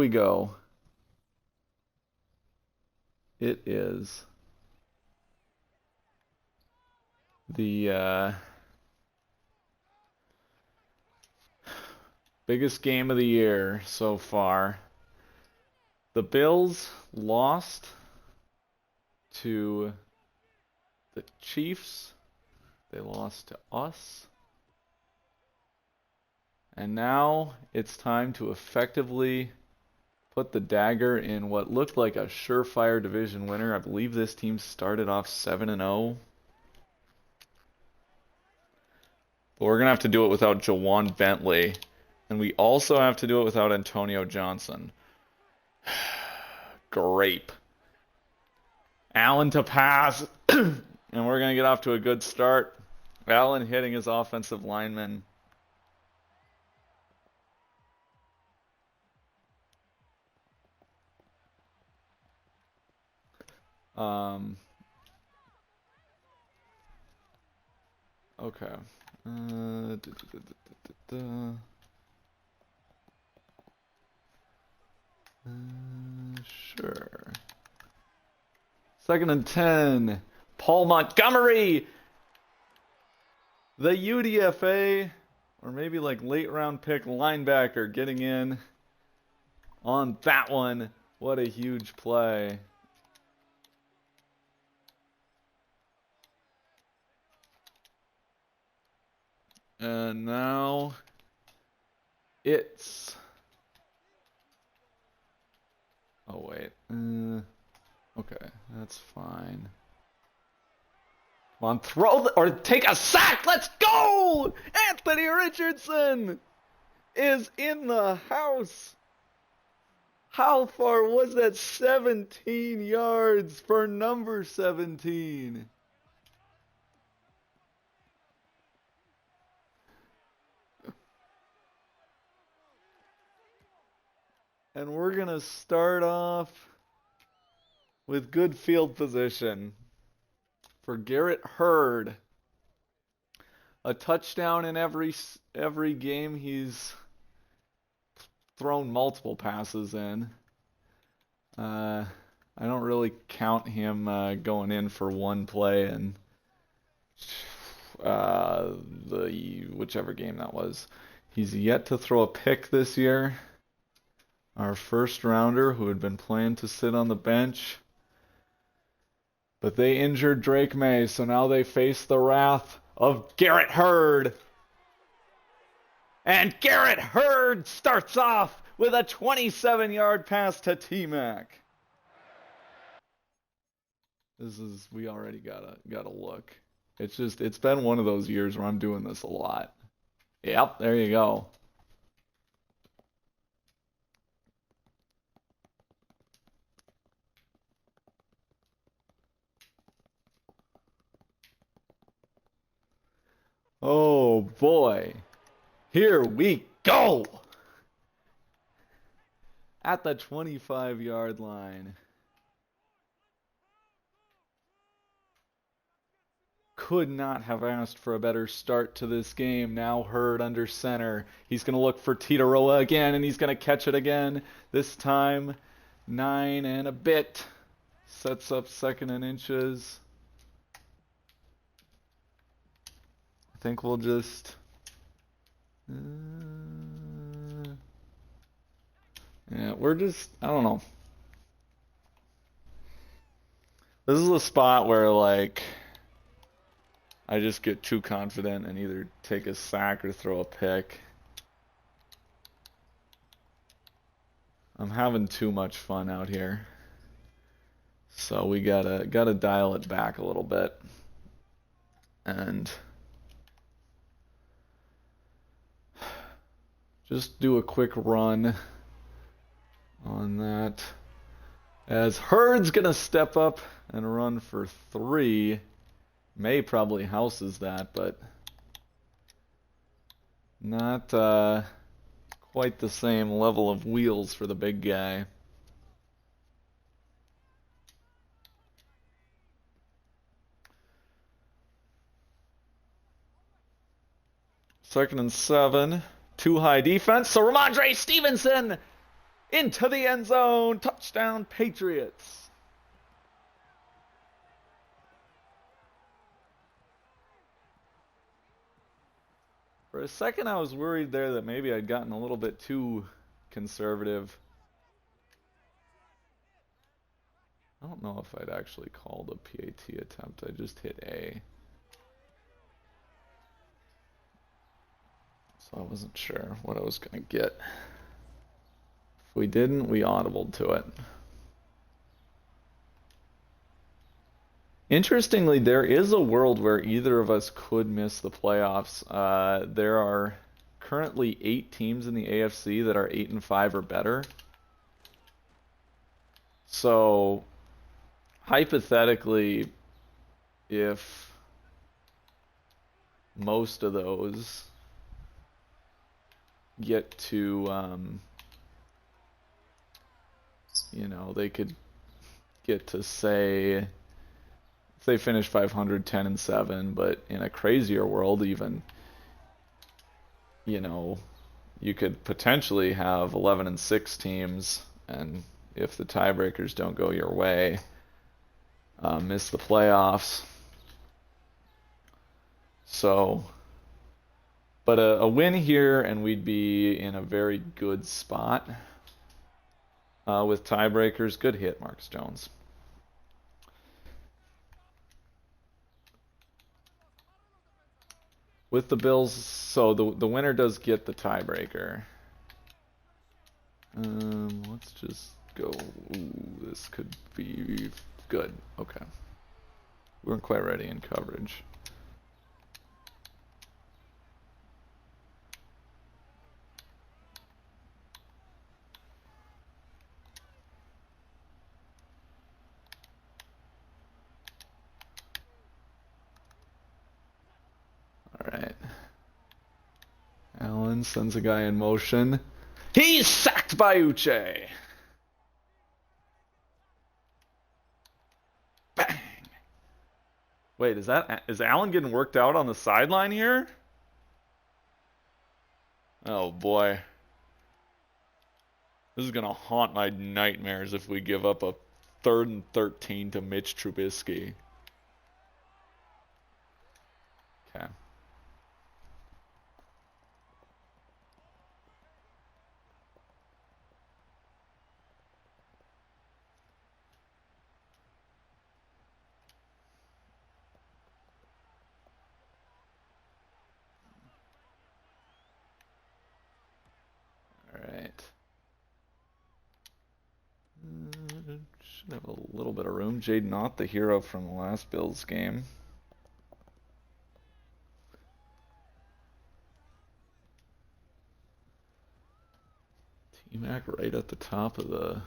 we go. It is the biggest game of the year so far. The Bills lost to the Chiefs. They lost to us. And now it's time to effectively put the dagger in what looked like a surefire division winner. I believe this team started off 7-0. But we're going to have to do it without Jawan Bentley. And we also have to do it without Antonio Johnson. Grape. Allen to pass. And we're going to get off to a good start. Allen hitting his offensive lineman. Okay. Sure. 2nd and 10. Paul Montgomery. The UDFA, or maybe like late round pick linebacker, getting in on that one. What a huge play. And now it's... Oh, wait. Okay, that's fine. Come on, throw or take a sack. Let's go! Anthony Richardson is in the house. How far was that? 17 yards for number 17. And we're going to start off with good field position for Garrett Hurd. A touchdown in every game he's thrown multiple passes in. I don't really count him going in for one play in whichever game that was. He's yet to throw a pick this year. Our first rounder who had been planned to sit on the bench. But they injured Drake May, so now they face the wrath of Garrett Hurd. And Garrett Hurd starts off with a 27-yard pass to T-Mac. We already gotta look. It's been one of those years where I'm doing this a lot. Yep, there you go. Oh boy, here we go! At the 25-yard line. Could not have asked for a better start to this game. Now Hurd under center. He's going to look for Titaroa again, and he's going to catch it again. This time, 9 and a bit. Sets up 2nd and inches. I think we'll just... yeah, we're just... I don't know. This is a spot where, like, I just get too confident and either take a sack or throw a pick. I'm having too much fun out here. So we gotta dial it back a little bit. And... just do a quick run on that. As Hurd's going to step up and run for 3. May probably houses that, but not quite the same level of wheels for the big guy. Second and 7. Too high defense, so Ramondre Stevenson Into the end zone. Touchdown, Patriots. For a second, I was worried there that maybe I'd gotten a little bit too conservative. I don't know if I'd actually called a PAT attempt. I just hit A. So I wasn't sure what I was going to get. If we didn't, we audibled to it. Interestingly, there is a world where either of us could miss the playoffs. There are currently 8 teams in the AFC that are 8-5 or better. So, hypothetically, if most of those get to, you know, they could get to say they finish 500, 10-7, but in a crazier world, even, you know, you could potentially have 11-6 teams, and if the tiebreakers don't go your way, miss the playoffs. So, but a win here, and we'd be in a very good spot with tiebreakers. Good hit, Marcus Jones. With the Bills, so the winner does get the tiebreaker. Let's just go. Ooh, this could be good. Okay. We weren't quite ready in coverage. Alright. Allen sends a guy in motion. He's sacked by Uche. Bang. Wait, is Allen getting worked out on the sideline here? Oh boy. This is gonna haunt my nightmares if we give up a 3rd and 13 to Mitch Trubisky. Okay. Alright. Should have a little bit of room. Jade Knott, the hero from the last Bills game. T-Mac right at the top of the...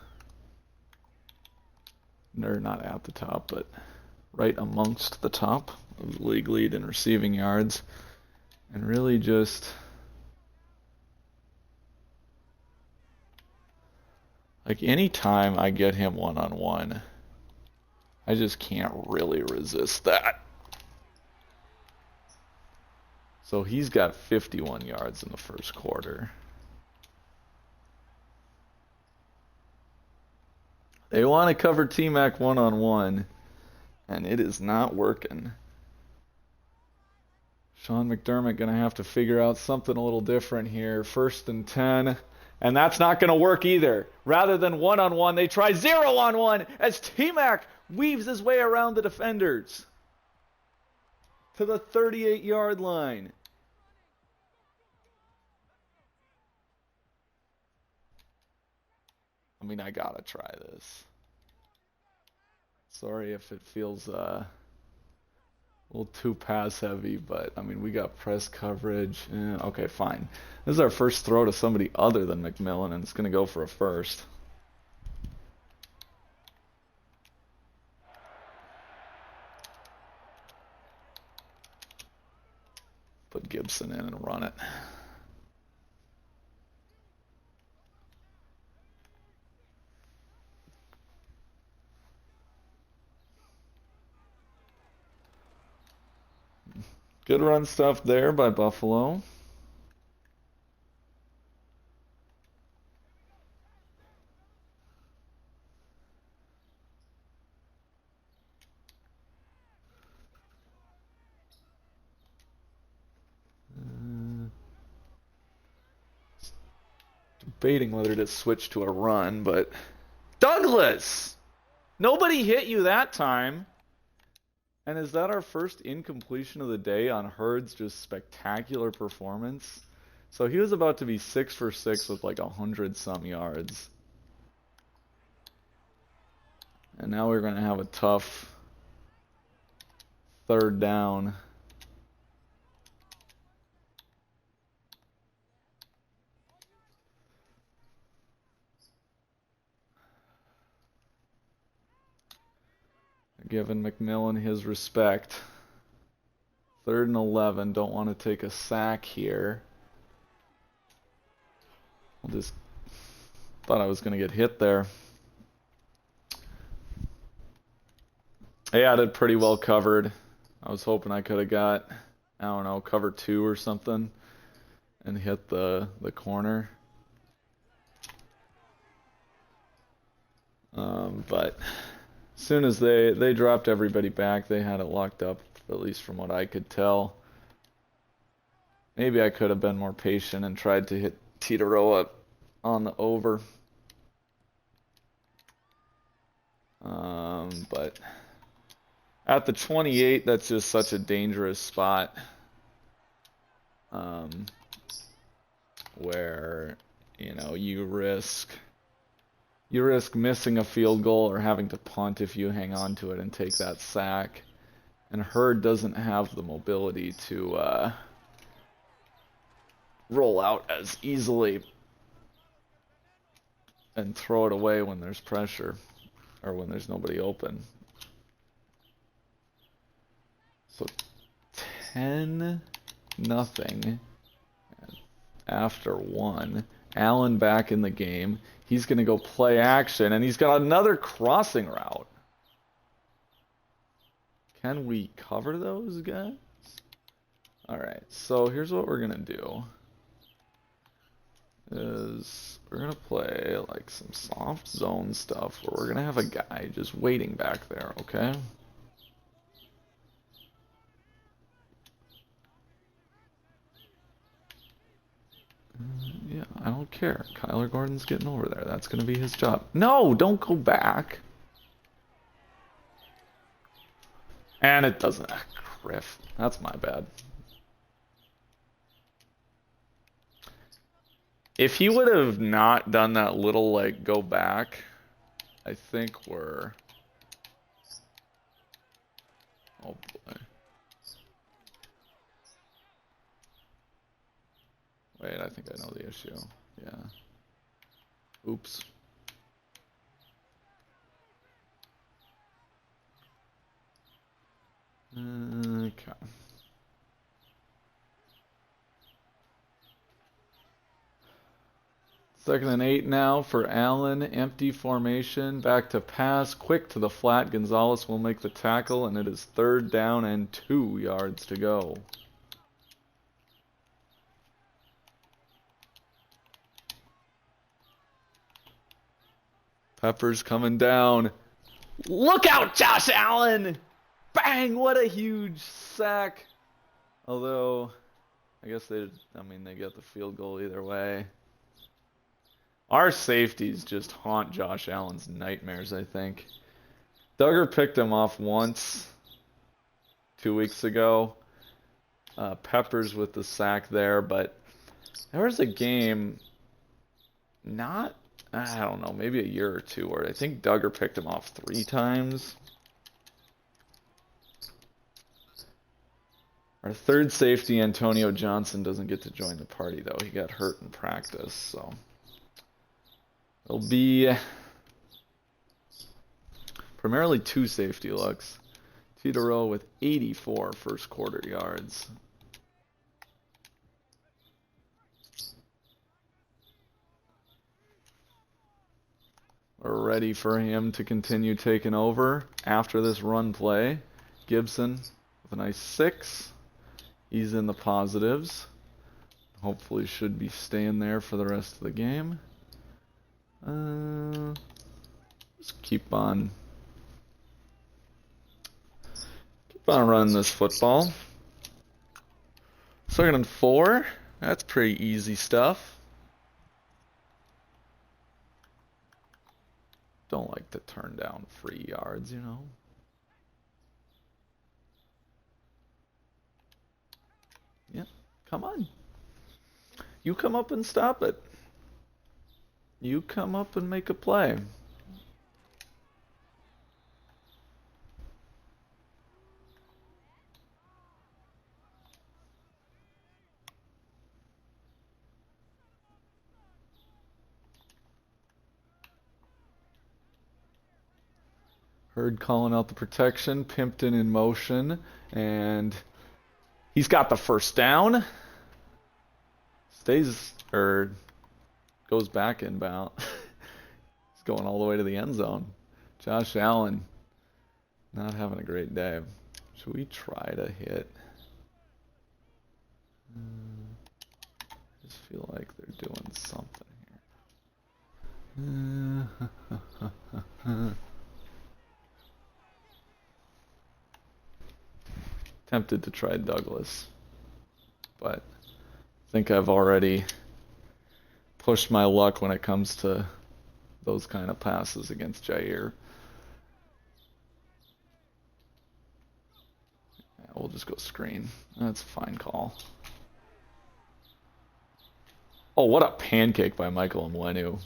Or not at the top, but right amongst the top of the league lead in receiving yards. And really just... Like, anytime I get him one-on-one, I just can't really resist that. So he's got 51 yards in the first quarter. They want to cover T-Mac one-on-one, and it is not working. Sean McDermott going to have to figure out something a little different here. 1st and 10. And that's not going to work either. Rather than one-on-one, they try 0-on-1 as T-Mac weaves his way around the defenders to the 38-yard line. I mean, I gotta try this. Sorry if it feels a little too pass heavy, but I mean, we got press coverage. Okay, fine. This is our first throw to somebody other than McMillan, and it's going to go for a first. Put Gibson in and run it. Good run stuff there by Buffalo. Debating whether to switch to a run, but Douglas! Nobody hit you that time. And is that our first incompletion of the day on Hurd's just spectacular performance? So he was about to be 6 for 6 with like 100-some yards. And now we're going to have a tough third down. Giving McMillan his respect. 3rd and 11. Don't want to take a sack here. I just thought I was going to get hit there. Yeah, I did pretty well covered. I was hoping I could have got, I don't know, cover 2 or something and hit the corner. But as soon as they dropped everybody back, they had it locked up, at least from what I could tell. Maybe I could have been more patient and tried to hit Titaroa on the over. But at the 28, that's just such a dangerous spot. Where, you know, you risk missing a field goal or having to punt if you hang on to it and take that sack. And Hurd doesn't have the mobility to roll out as easily and throw it away when there's pressure or when there's nobody open. So 10-0 after 1. Allen back in the game. He's going to go play action, and he's got another crossing route. Can we cover those guys? All right, so here's what we're going to do. Is we're going to play like some soft zone stuff where we're going to have a guy just waiting back there, okay? Yeah, I don't care. Kyler Gordon's getting over there. That's going to be his job. No, don't go back. And it doesn't. Griff. That's my bad. If he would have not done that little, like, go back, I think we're... Oh, boy. Wait, I think I know the issue. Yeah. Oops. Okay. Second and 8 now for Allen. Empty formation. Back to pass. Quick to the flat. Gonzalez will make the tackle, and it is 3rd down and 2 yards to go. Peppers coming down. Look out, Josh Allen! Bang! What a huge sack. Although, I guess they get the field goal either way. Our safeties just haunt Josh Allen's nightmares, I think. Duggar picked him off once 2 weeks ago. Peppers with the sack there, but there was a game I don't know, maybe a year or two where I think Duggar picked him off 3 times. Our third safety, Antonio Johnson, doesn't get to join the party, though. He got hurt in practice, so... It'll be primarily 2 safety looks. Tito with 84 first quarter yards. We're ready for him to continue taking over after this run play. Gibson with a nice 6. He's in the positives. Hopefully should be staying there for the rest of the game. Just keep on running this football. 2nd and 4. That's pretty easy stuff. Don't like to turn down free yards, you know. Yeah, come on. You come up and stop it. You come up and make a play. Hurd calling out the protection. Pimpton in motion. And he's got the first down. Stays, or goes back inbound. He's going all the way to the end zone. Josh Allen not having a great day. Should we try to hit? I just feel like they're doing something here. Tempted to try Douglas, but I think I've already pushed my luck when it comes to those kind of passes against Jair. Yeah, we'll just go screen. That's a fine call. Oh, what a pancake by Michael Mwenu.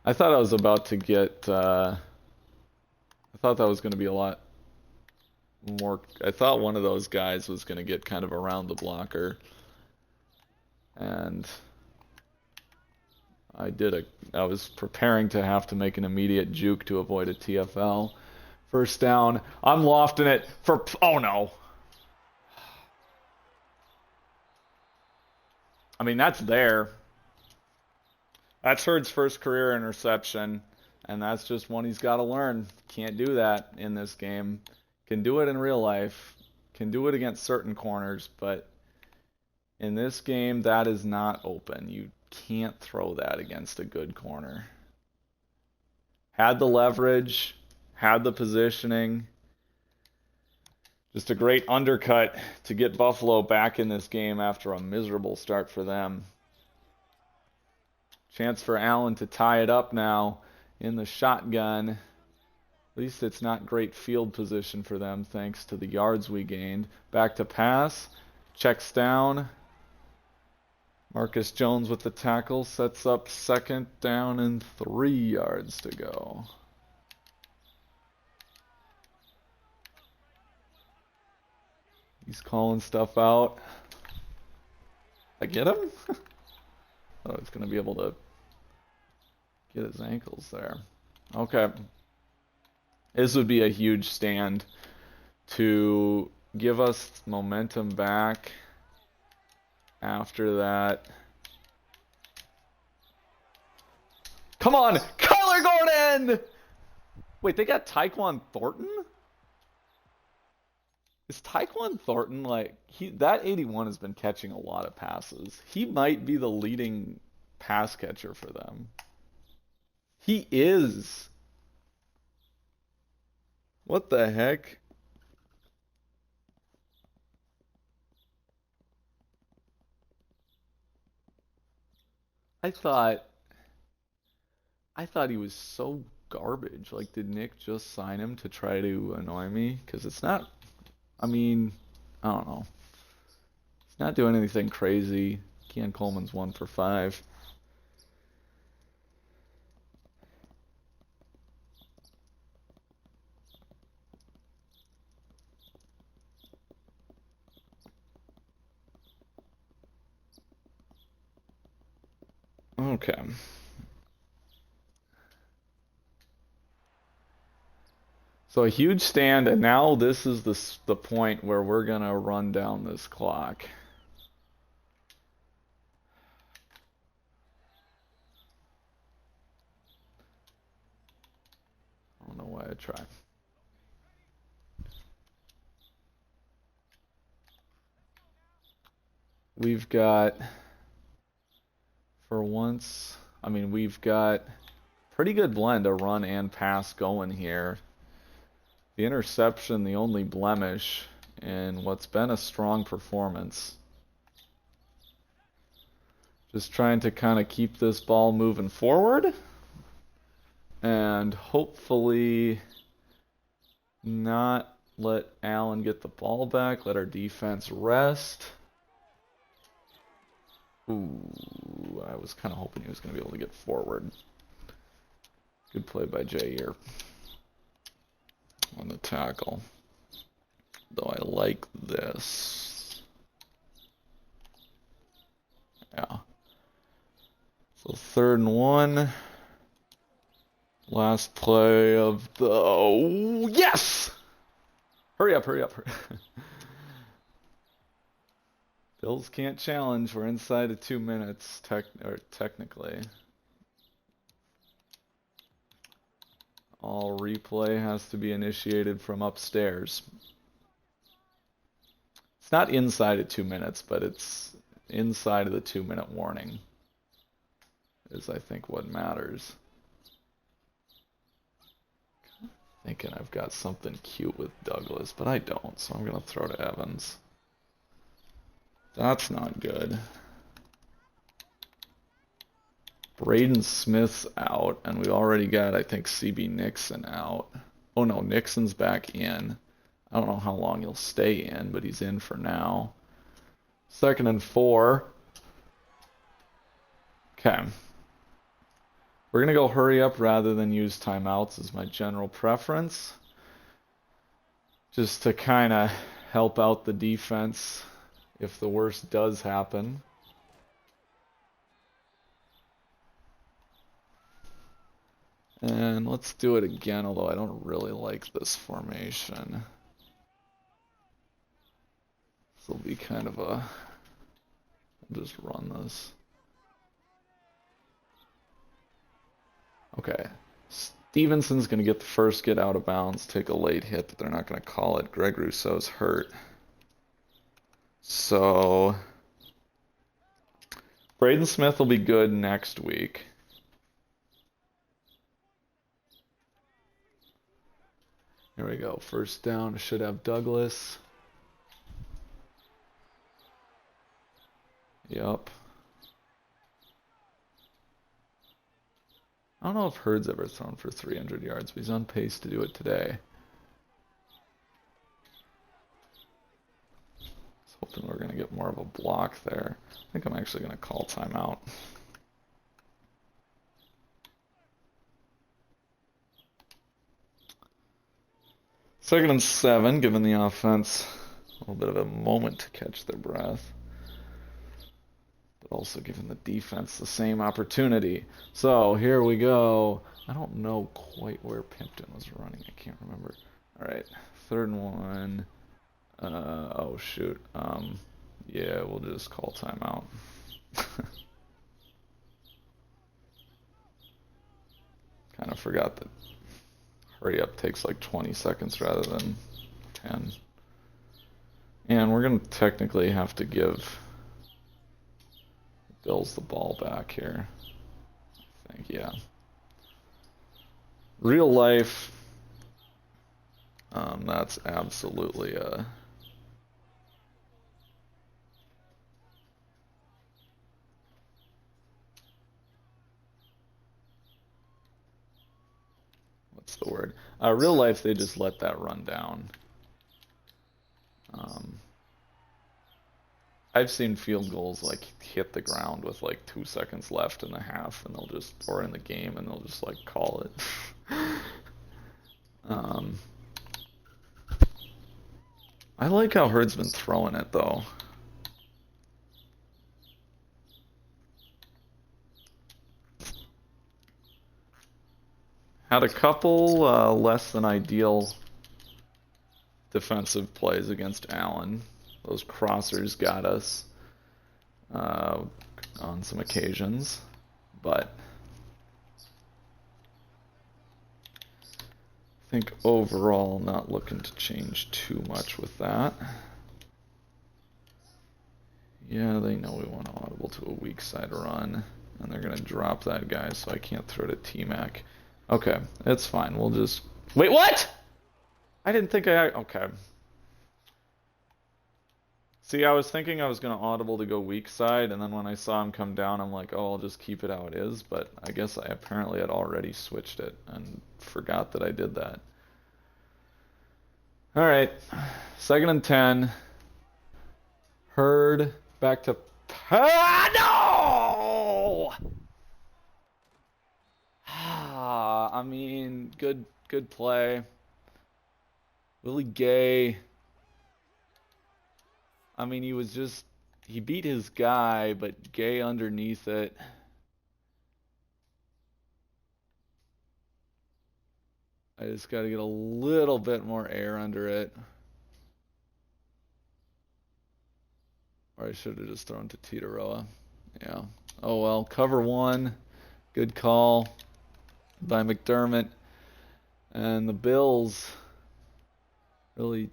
I thought I was about to get... I thought that was going to be a lot more... I thought one of those guys was going to get kind of around the blocker. And I was preparing to have to make an immediate juke to avoid a TFL. First down. I'm lofting it for... Oh, no. I mean, that's there. That's Hurd's first career interception, and that's just one he's got to learn. Can't do that in this game. Can do it in real life. Can do it against certain corners, but in this game, that is not open. You can't throw that against a good corner. Had the leverage, had the positioning. Just a great undercut to get Buffalo back in this game after a miserable start for them. Chance for Allen to tie it up now in the shotgun. At least it's not great field position for them thanks to the yards we gained. Back to pass. Checks down. Marcus Jones with the tackle. Sets up second down and 3 yards to go. He's calling stuff out. I get him? Oh, it's going to be able to get his ankles there. Okay. This would be a huge stand to give us momentum back after that. Come on! Kyler Gordon! Wait, they got Tyquan Thornton? Is Tyquan Thornton, like, that 81 has been catching a lot of passes. He might be the leading pass catcher for them. He is. What the heck? I thought he was so garbage. Like, did Nick just sign him to try to annoy me? Because it's not... I mean, I don't know. He's not doing anything crazy. Keon Coleman's 1 for 5. Okay. So a huge stand, and now this is the point where we're going to run down this clock. I don't know why I tried. We've got, for once, I mean, we've got pretty good blend of run and pass going here. The interception, the only blemish in what's been a strong performance. Just trying to kind of keep this ball moving forward. And hopefully not let Allen get the ball back. Let our defense rest. Ooh, I was kind of hoping he was going to be able to get forward. Good play by Jair on the tackle. Though I like this. Yeah. So 3rd and 1. Last play of the... Oh, yes! Hurry up, hurry up. Bills can't challenge. We're inside of 2 minutes, technically. All replay has to be initiated from upstairs. It's not inside of 2 minutes, but it's inside of the 2-minute warning. Is, I think, what matters. Thinking I've got something cute with Douglas, but I don't, so I'm going to throw to Evans. That's not good. Braden Smith's out, and we already got, I think, CB Nixon out. Oh no, Nixon's back in. I don't know how long he'll stay in, but he's in for now. 2nd and 4. Okay. We're going to go hurry up rather than use timeouts is my general preference. Just to kind of help out the defense if the worst does happen. And let's do it again, although I don't really like this formation. This will be kind of a... I'll just run this. Okay. Stevenson's going to get the first get out of bounds, take a late hit, but they're not going to call it. Greg Rousseau's hurt. So... Braden Smith will be good next week. Here we go. First down. Should have Douglas. Yup. I don't know if Hurd's ever thrown for 300 yards, but he's on pace to do it today. I was hoping we're going to get more of a block there. I think I'm actually going to call timeout. Second and 7, giving the offense a little bit of a moment to catch their breath. But also giving the defense the same opportunity. So here we go. I don't know quite where Pimpton was running. I can't remember. All right, 3rd and 1. Oh shoot. Yeah, we'll just call timeout. Kind of forgot that hurry up takes like 20 seconds rather than 10. And we're going to technically have to give Bills the ball back here. I think, yeah. Real life, that's absolutely a... What's the word? Real life, they just let that run down. I've seen field goals like hit the ground with like 2 seconds left in the half, and they'll just, or in the game, and they'll just like call it. I like how Hurd's been throwing it though. Had a couple less than ideal defensive plays against Allen. Those crossers got us on some occasions, but I think overall not looking to change too much with that. Yeah, they know we want to audible to a weak side run, and they're going to drop that guy, so I can't throw to T-Mac. Okay, it's fine. We'll just... Wait, what? I didn't think I... Okay. See, I was thinking I was going to audible to go weak side, and then when I saw him come down, I'm like, oh, I'll just keep it how it is. But I guess I apparently had already switched it and forgot that I did that. All right, 2nd and 10. Hurd back to... No! I mean, good play. Willie Gay. I mean, he beat his guy, but Gay underneath it. I just got to get a little bit more air under it. Or I should have just thrown to Titaroa. Yeah. Oh well, cover 1. Good call by McDermott. And the Bills really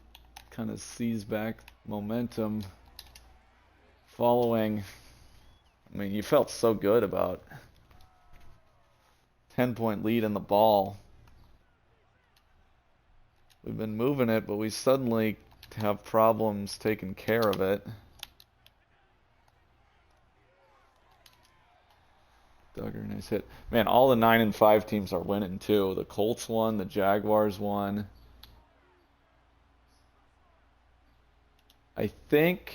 kind of seize back momentum following. I mean, you felt so good about 10-point lead in the ball. We've been moving it, but we suddenly have problems taking care of it. Duggar, nice hit. Man, all the 9 and 5 teams are winning too. The Colts won, the Jaguars won. I think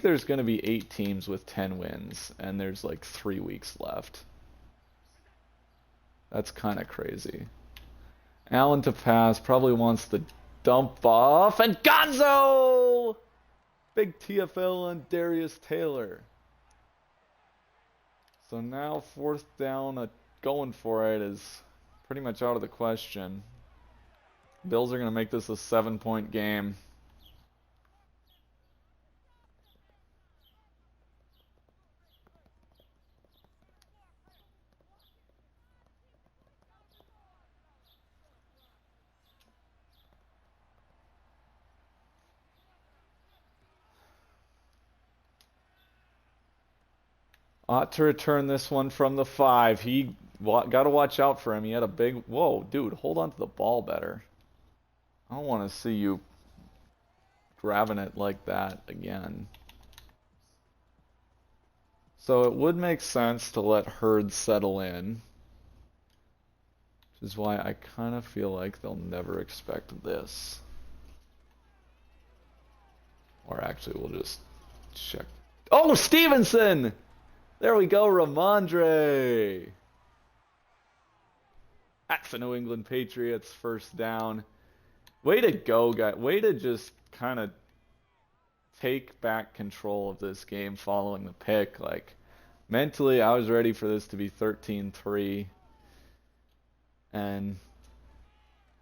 there's going to be 8 teams with 10 wins, and there's like 3 weeks left. That's kind of crazy. Allen to pass, probably wants the dump off, and Gonzo! Big TFL on Darius Taylor. So now 4th down, going for it is pretty much out of the question. Bills are going to make this a 7-point game. Ought to return this one from the 5. He got to watch out for him. He had a big... Whoa, dude, hold on to the ball better. I don't want to see you grabbing it like that again. So it would make sense to let Hurd settle in. Which is why I kind of feel like they'll never expect this. Or actually, we'll just check. Oh, Stevenson! There we go, Ramondre. That's the New England Patriots, 1st down. Way to go, guy. Way to just kind of take back control of this game following the pick. Like, mentally, I was ready for this to be 13-3. And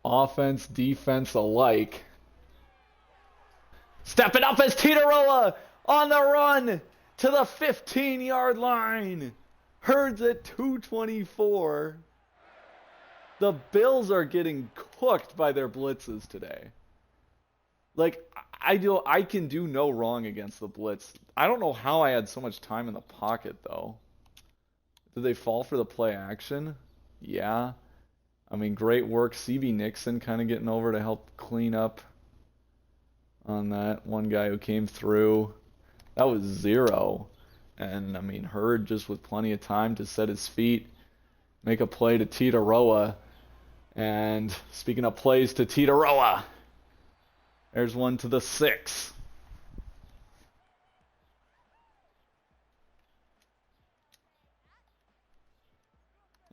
offense, defense alike. Stepping up as Titaroa on the run to the 15-yard line. Hurd's at 224. The Bills are getting cooked by their blitzes today. Like, I can do no wrong against the blitz. I don't know how I had so much time in the pocket, though. Did they fall for the play action? Yeah. I mean, great work. CB Nixon kind of getting over to help clean up on that one guy who came through. That was 0. And, I mean, Hurd just with plenty of time to set his feet, make a play to Titaroa. And speaking of plays to Titaroa, there's one to the 6.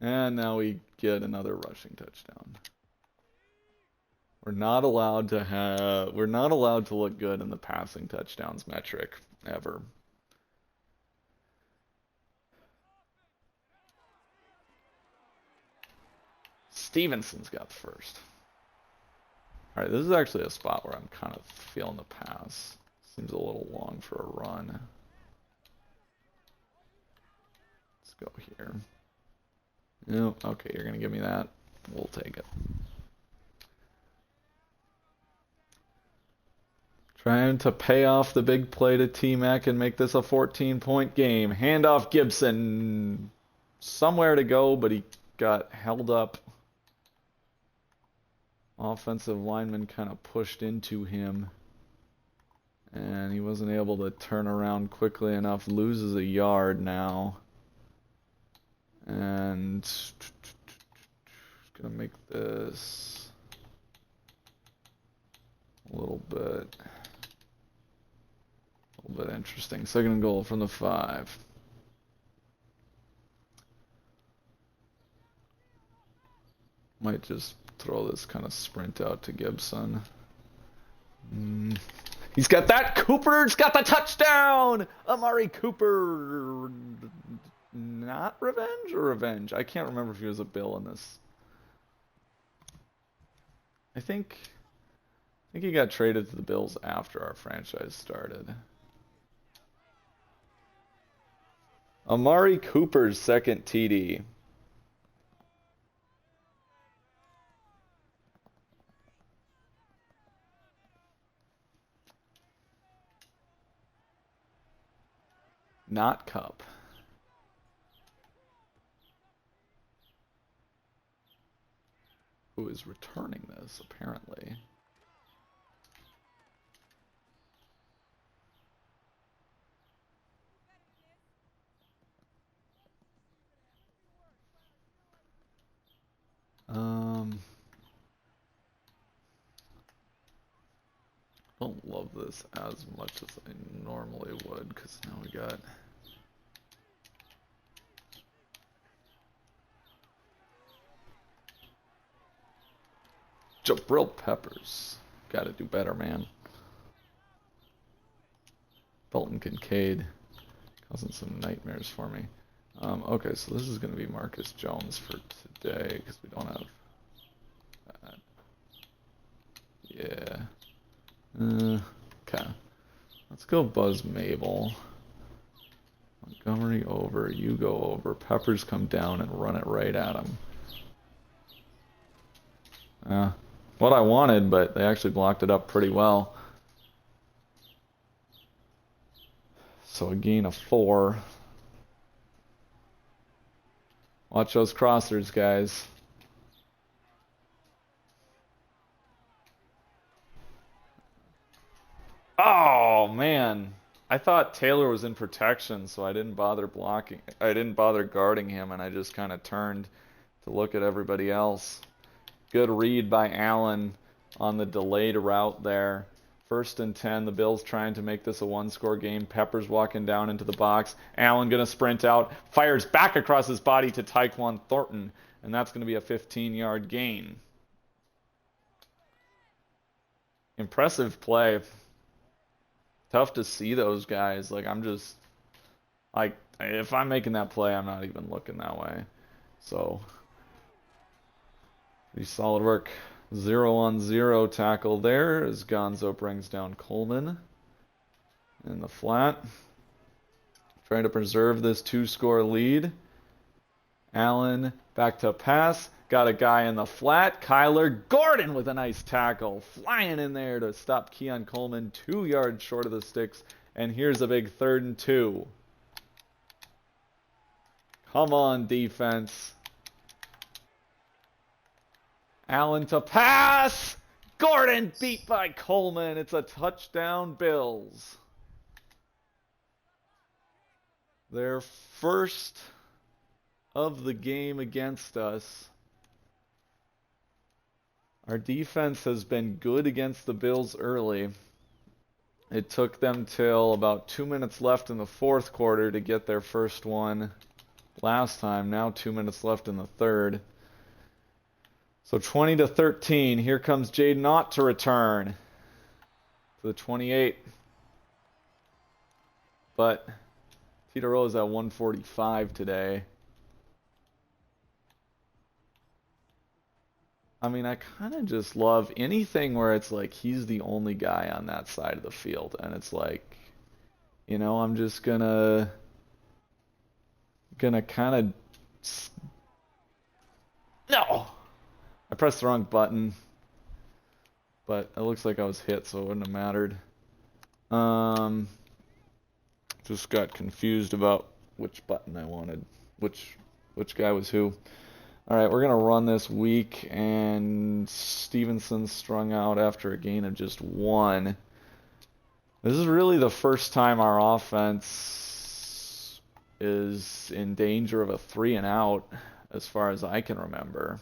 And now we get another rushing touchdown. We're not allowed to look good in the passing touchdowns metric ever. Stevenson's got the 1st. All right, this is actually a spot where I'm kind of feeling the pass. Seems a little long for a run. Let's go here. No, okay, you're gonna give me that. We'll take it. Trying to pay off the big play to T-Mac and make this a 14-point game. Handoff Gibson. Somewhere to go, but he got held up. Offensive lineman kind of pushed into him. And he wasn't able to turn around quickly enough. Loses a yard now. And gonna make this a little bit interesting. 2nd and goal from the 5. Might just throw this kind of sprint out to Gibson. He's got that. Cooper's got the touchdown. Amari Cooper. Not revenge or revenge? I can't remember if he was a Bill in this. I think he got traded to the Bills after our franchise started. Amari Cooper's 2nd TD. Not Cup. Who is returning this, apparently. Don't love this as much as I normally would, because now we got Jabril Peppers. Gotta do better, man. Dalton Kincaid causing some nightmares for me. Okay, so this is gonna be Marcus Jones for today, because we don't have that. Yeah. Okay. Let's go Buzz Mabel. Montgomery over, you go over. Peppers come down and run it right at him. What I wanted, but they actually blocked it up pretty well. So a gain of 4. Watch those crossers, guys. Oh, man. I thought Taylor was in protection, so I didn't bother blocking. I didn't bother guarding him, and I just kind of turned to look at everybody else. Good read by Allen on the delayed route there. 1st and 10. The Bills trying to make this a 1-score game. Peppers walking down into the box. Allen going to sprint out. Fires back across his body to Tyquan Thornton, and that's going to be a 15-yard gain. Impressive play. Tough to see those guys. Like, I'm just, like, if I'm making that play, I'm not even looking that way. So, pretty solid work. 0-on-0 tackle there as Gonzo brings down Coleman in the flat. Trying to preserve this 2-score lead. Allen back to pass. Got a guy in the flat. Kyler Gordon with a nice tackle. Flying in there to stop Keon Coleman. 2 yards short of the sticks. And here's a big 3rd and 2. Come on, defense. Allen to pass. Gordon beat by Coleman. It's a touchdown, Bills. Their first of the game against us. Our defense has been good against the Bills early. It took them till about 2 minutes left in the 4th quarter to get their first one last time. Now 2 minutes left in the 3rd. So 20-13. Here comes Jaden Ott to return to the 28. But Titaroa's at 145 today. I mean, I kind of just love anything where it's like he's the only guy on that side of the field. And it's like, you know, I'm just gonna kind of... No! I pressed the wrong button. But it looks like I was hit, so it wouldn't have mattered. Just got confused about which button I wanted. Which guy was who. Alright, we're going to run this week, and Stevenson strung out after a gain of just 1. This is really the first time our offense is in danger of a 3-and-out, as far as I can remember.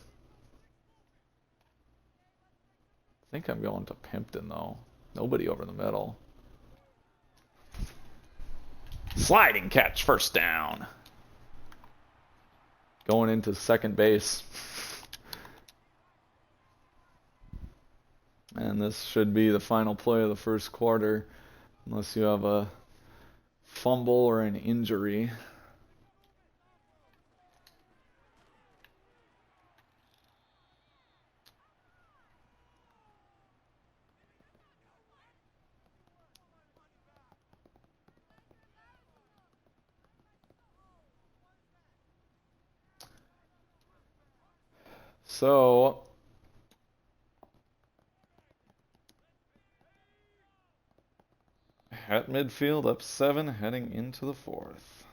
I think I'm going to Pimpton, though. Nobody over the middle. Sliding catch, first down. Going into second base. And this should be the final play of the first quarter, unless you have a fumble or an injury. So, at midfield, up 7, heading into the fourth.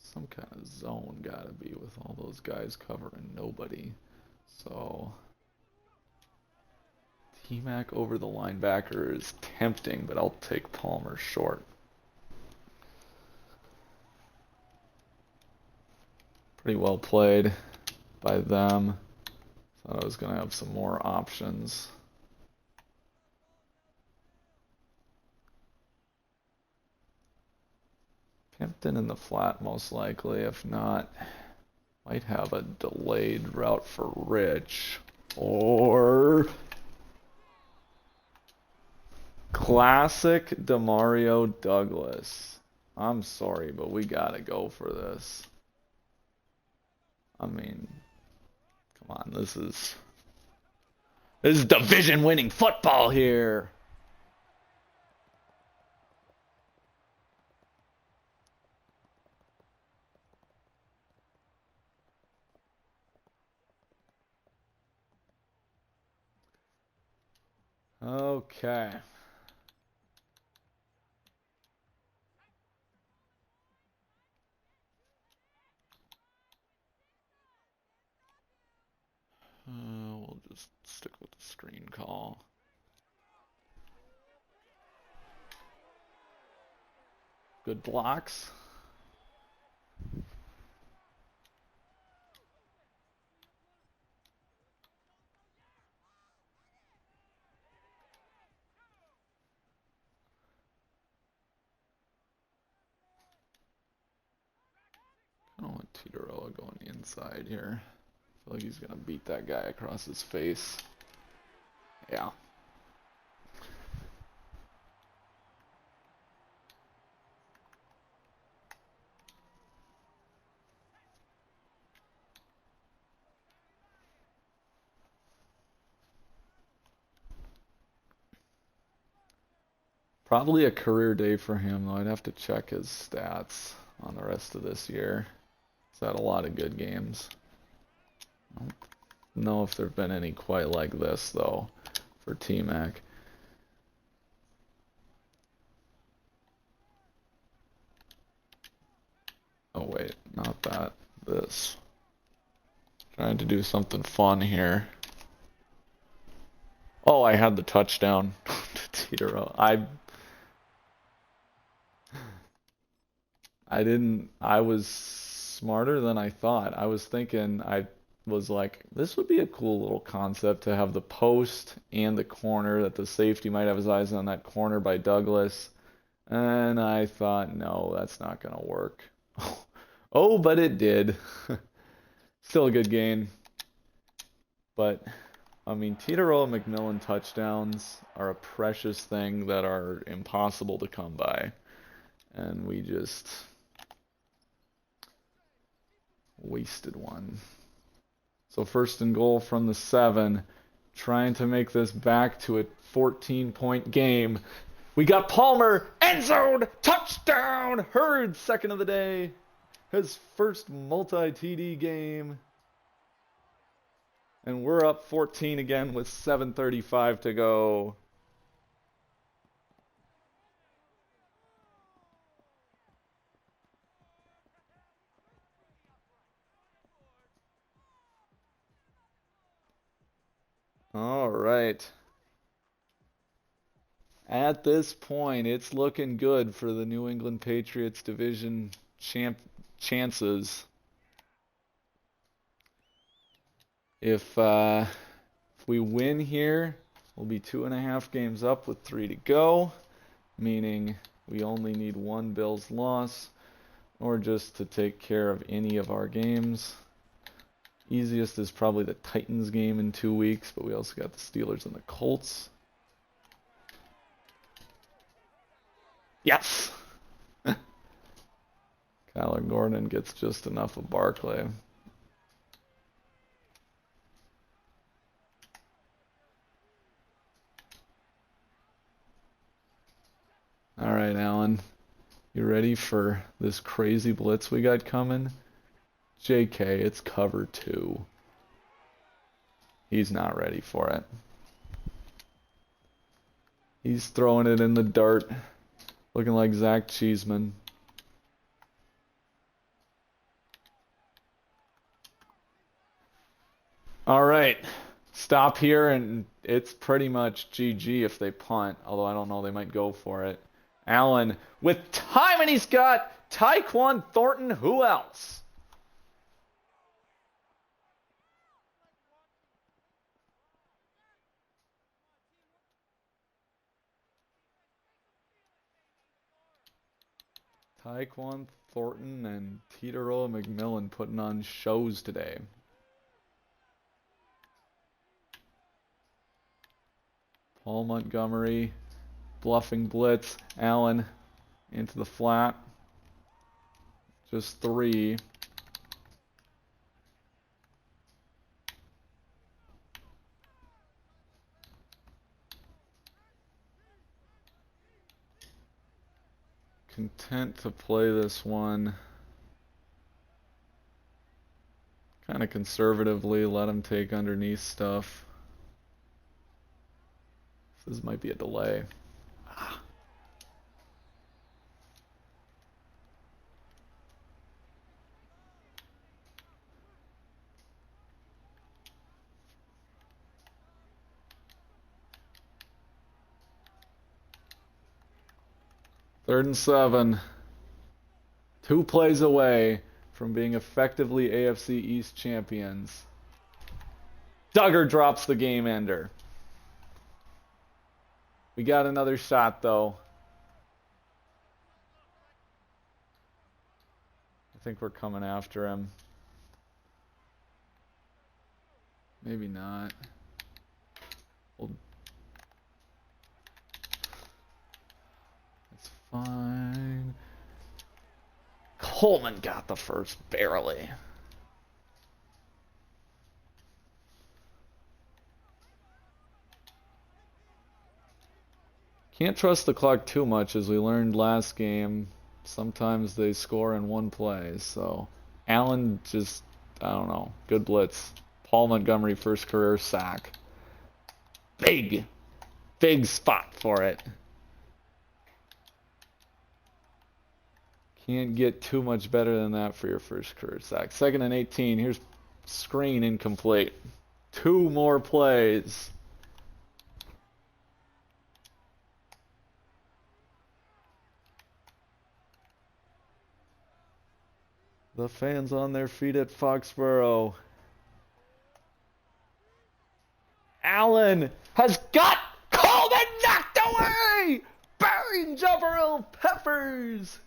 Some kind of zone gotta be with all those guys covering nobody. So, T-Mac over the linebacker is tempting, but I'll take Palmer short. Pretty well played by them. Thought I was going to have some more options. Pimpton in the flat, most likely. If not, might have a delayed route for Rich. Or classic Demario Douglas. I'm sorry, but we gotta go for this. I mean, come on, this is division-winning football here. Okay. We'll just stick with the screen call. Good blocks. I don't want Titaroa going inside here. I feel like he's gonna beat that guy across his face. Yeah. Probably a career day for him, though. I'd have to check his stats on the rest of this year. He's had a lot of good games. I don't know if there have been any quite like this, though, for T-Mac. Oh, wait, not that. This. Trying to do something fun here. Oh, I had the touchdown to Titaroa. I was smarter than I thought. I was thinking, I was like, this would be a cool little concept to have the post and the corner, that the safety might have his eyes on that corner by Douglas. And I thought, no, that's not going to work. Oh, but it did. Still a good game. But, I mean, Titaroa McMillan touchdowns are a precious thing that are impossible to come by. And we just wasted one. So first and goal from the 7, trying to make this back to a 14-point game. We got Palmer, end zone, touchdown! Hurd, second of the day. His first multi-TD game. And we're up 14 again with 7:35 to go. All right. At this point, it's looking good for the New England Patriots division chances. If we win here, we'll be 2.5 games up with 3 to go, meaning we only need 1 Bills loss, or just to take care of any of our games. Easiest is probably the Titans game in 2 weeks, but we also got the Steelers and the Colts. Yes! Kyler Gordon gets just enough of Barkley. All right, Alan. You ready for this crazy blitz we got coming? JK, it's cover 2. He's not ready for it. He's throwing it in the dirt, looking like Zach Cheeseman. All right, stop here, and it's pretty much GG if they punt, although I don't know, they might go for it. Allen with time, and he's got Tyquan Thornton. Who else? Tyquan Thornton and Teteroa McMillan putting on shows today. Paul Montgomery, bluffing blitz. Allen into the flat. Just 3. Content to play this one kind of conservatively, let him take underneath stuff. This might be a delay. Ah. Third and 7. 2 plays away from being effectively AFC East champions. Duggar drops the game ender. We got another shot, though. I think we're coming after him. Maybe not. That's fine. Coleman got the first, barely. Can't trust the clock too much, as we learned last game. Sometimes they score in 1 play, so Allen just, I don't know, good blitz. Paul Montgomery, first career sack. Big spot for it. Can't get too much better than that for your first career sack. 2nd and 18. Here's screen incomplete. 2 more plays. The fans on their feet at Foxborough. Allen has got Coleman knocked away! Burying Jabril Peppers!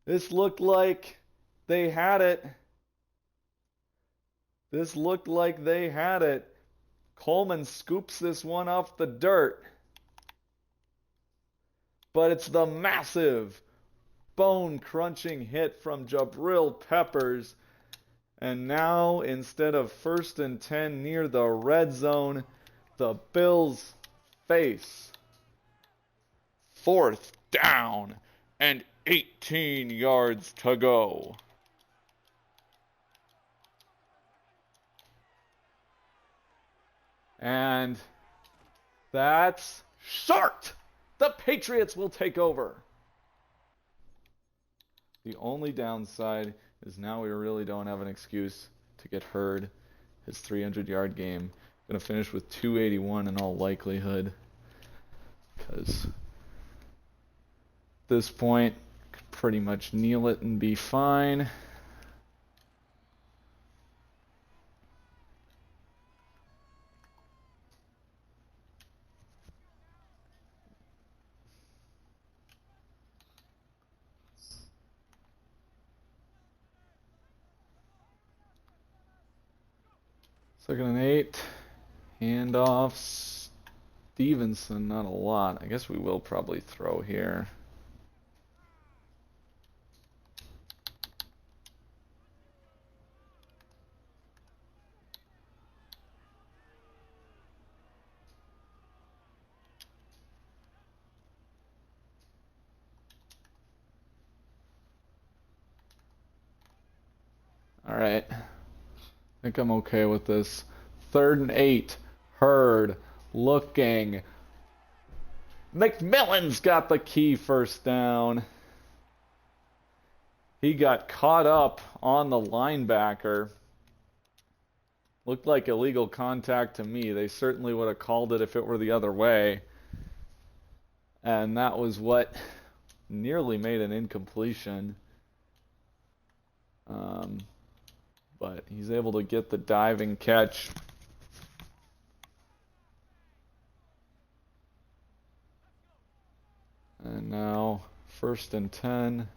This looked like they had it. This looked like they had it. Coleman scoops this one off the dirt. But it's the massive bone-crunching hit from Jabril Peppers. And now, instead of 1st and 10 near the red zone, the Bills face 4th down and 18 yards to go. And that's short. The Patriots will take over. The only downside is now we really don't have an excuse to get Hurd. His 300-yard game. Going to finish with 281 in all likelihood. Because at this point, could pretty much kneel it and be fine. Second and 8. Handoff. Stevenson, not a lot. I guess we will probably throw here. All right. I think I'm okay with this. 3rd and 8. Hurd looking. McMillan's got the key first down. He got caught up on the linebacker. Looked like illegal contact to me. They certainly would have called it if it were the other way. And that was what nearly made an incompletion. But he's able to get the diving catch. And now 1st and 10.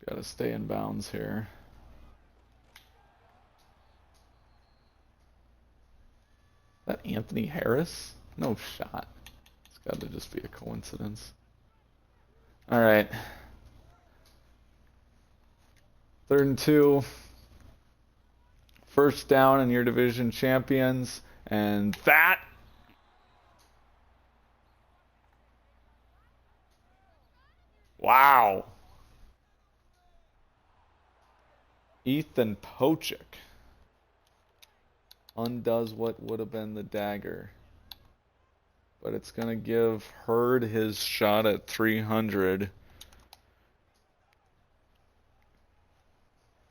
Got to stay in bounds here. Is that Anthony Harris? No shot. It's got to just be a coincidence. All right. 3rd and 2. First down and your division champions. And that. Wow. Ethan Pochik undoes what would have been the dagger. But it's going to give Hurd his shot at 300.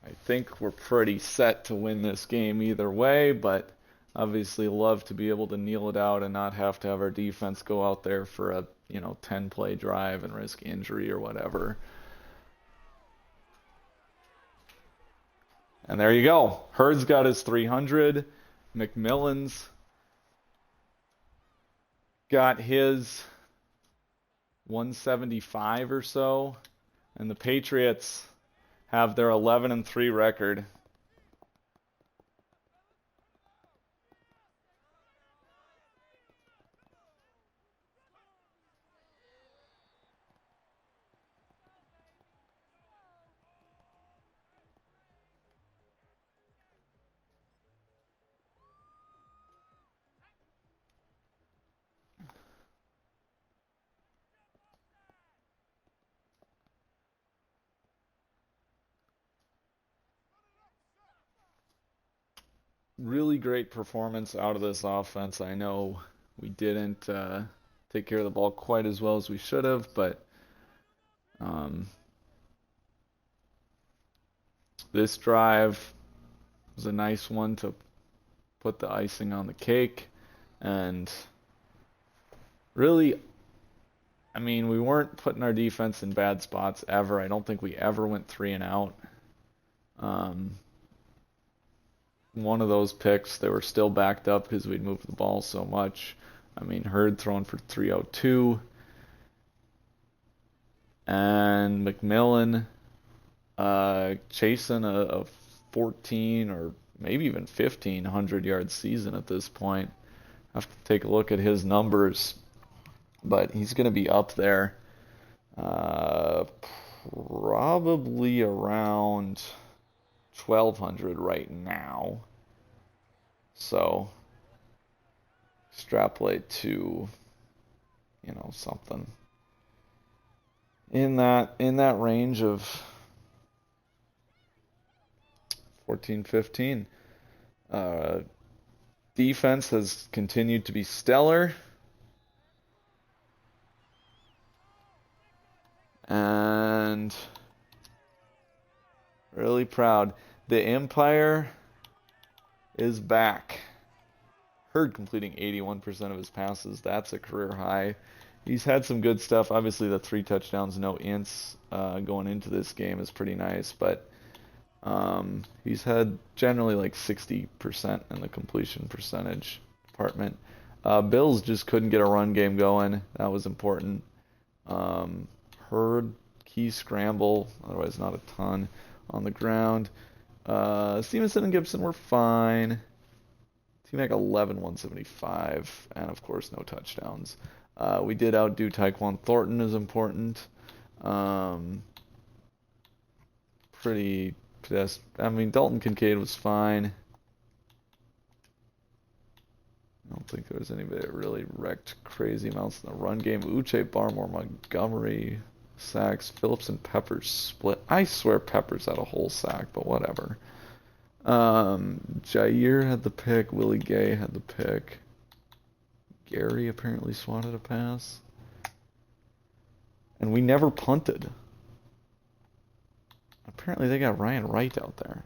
I think we're pretty set to win this game either way, but obviously love to be able to kneel it out and not have to have our defense go out there for a 10-play drive and risk injury or whatever. And there you go. Hurd's got his 300. McMillan's got his 175 or so. And the Patriots have their 11-3 record. Really great performance out of this offense. I know we didn't take care of the ball quite as well as we should have, but this drive was a nice one to put the icing on the cake. And really, I mean, we weren't putting our defense in bad spots ever. I don't think we ever went 3 and out. One of those picks, they were still backed up because we'd moved the ball so much. I mean, Hurd throwing for 302. And McMillan chasing a 14 or maybe even 1,500-yard season at this point. I have to take a look at his numbers. But he's going to be up there probably around 1,200 right now. So extrapolate to, something in that range of 14, 15. Defense has continued to be stellar. And really proud. The Empire is back. Hurd completing 81% of his passes. That's a career high. He's had some good stuff. Obviously, the 3 touchdowns, no ints going into this game is pretty nice. But he's had generally like 60% in the completion percentage department. Bills just couldn't get a run game going. That was important. Hurd, key scramble, otherwise not a ton on the ground. Stevenson and Gibson were fine. T-Mac 11, 175, and of course no touchdowns. We did outdo Tyquan Thornton is important. Pretty Dalton Kincaid was fine. I don't think there was anybody that really wrecked crazy amounts in the run game. Uche, Barmore, Montgomery, sacks. Phillips and Peppers split. I swear Peppers had a whole sack, but whatever. Jair had the pick. Willie Gay had the pick. Gary apparently swatted a pass. And we never punted. Apparently they got Ryan Wright out there.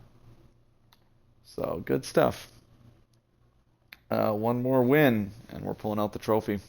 So, good stuff. One more win, and we're pulling out the trophy.